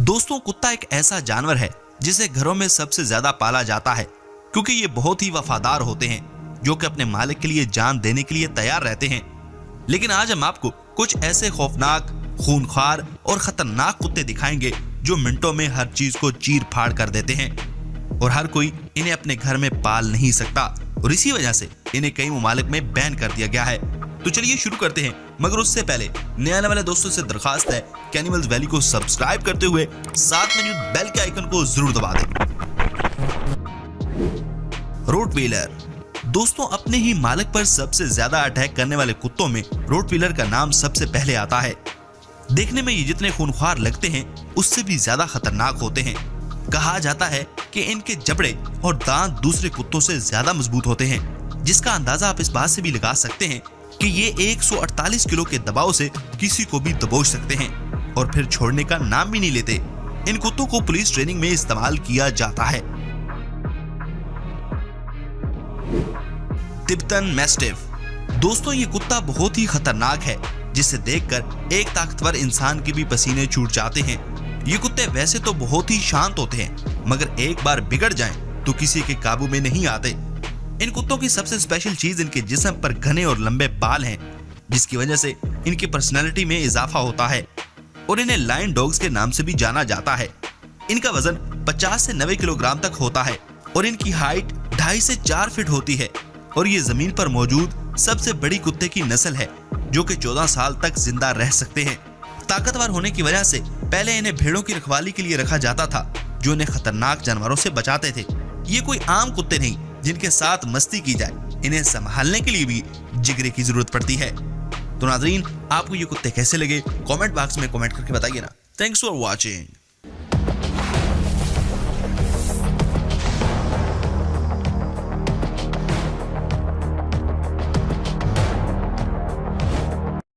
दोस्तों, कुत्ता एक ऐसा जानवर है जिसे घरों में सबसे ज्यादा पाला जाता है क्योंकि ये बहुत ही वफादार होते हैं जो कि अपने मालिक के लिए जान देने के लिए तैयार रहते हैं। लेकिन आज हम आपको कुछ ऐसे खौफनाक, खूनख्वार और खतरनाक कुत्ते दिखाएंगे जो मिनटों में हर चीज को चीर फाड़ कर देते हैं और हर कोई इन्हें अपने घर में पाल नहीं सकता और इसी वजह से इन्हें कई ममालिक में बैन कर दिया गया है। तो चलिए शुरू करते हैं, मगर उससे पहले नए आने वाले दोस्तों से दरखास्त है कि एनिमल्स वैली को सब्सक्राइब करते हुए साथ में बेल के आइकन को जरूर दबा दें। रोटवीलर। दोस्तों, अपने ही मालिक पर सबसे ज्यादा अटैक करने वाले कुत्तों में रोटवीलर का नाम सबसे पहले आता है। देखने में ये जितने खूनख्वार लगते हैं उससे भी ज्यादा खतरनाक होते हैं। कहा जाता है कि इनके जबड़े और दांत दूसरे कुत्तों से ज्यादा मजबूत होते हैं, जिसका अंदाजा आप इस बात से भी लगा सकते हैं कि ये 148 किलो के दबाव से किसी को भी दबोच सकते हैं और फिर छोड़ने का नाम भी नहीं लेते। इन कुत्तों को पुलिस ट्रेनिंग में इस्तेमाल किया जाता है। Tibetan mastiff. दोस्तों, ये कुत्ता बहुत ही खतरनाक है जिसे देखकर एक ताकतवर इंसान के भी पसीने छूट जाते हैं। ये कुत्ते वैसे तो बहुत ही शांत होते हैं, मगर एक बार बिगड़ जाएं तो किसी के काबू में नहीं आते। इन कुत्तों की सबसे स्पेशल चीज इनके जिस्म पर घने और लंबे बाल हैं, जिसकी वजह से इनकी पर्सनैलिटी में इजाफा होता है और इन्हें लायन डॉग्स के नाम से भी जाना जाता है। इनका वजन 50 से 90 किलोग्राम तक होता है और इनकी हाइट 2.5 से 4 फीट होती है और ये जमीन पर मौजूद सबसे बड़ी कुत्ते की नस्ल है जो कि 14 साल तक जिंदा रह सकते हैं। ताकतवर होने की वजह से पहले इन्हें भेड़ों की रखवाली के लिए रखा जाता था जो इन्हें खतरनाक जानवरों से बचाते थे। ये कोई आम कुत्ते नहीं जिनके साथ मस्ती की जाए, इन्हें संभालने के लिए भी जिगरे की जरूरत पड़ती है। तो नाज़रीन, आपको ये कुत्ते कैसे लगे कमेंट बॉक्स में कमेंट करके बताइए ना। Thanks for watching.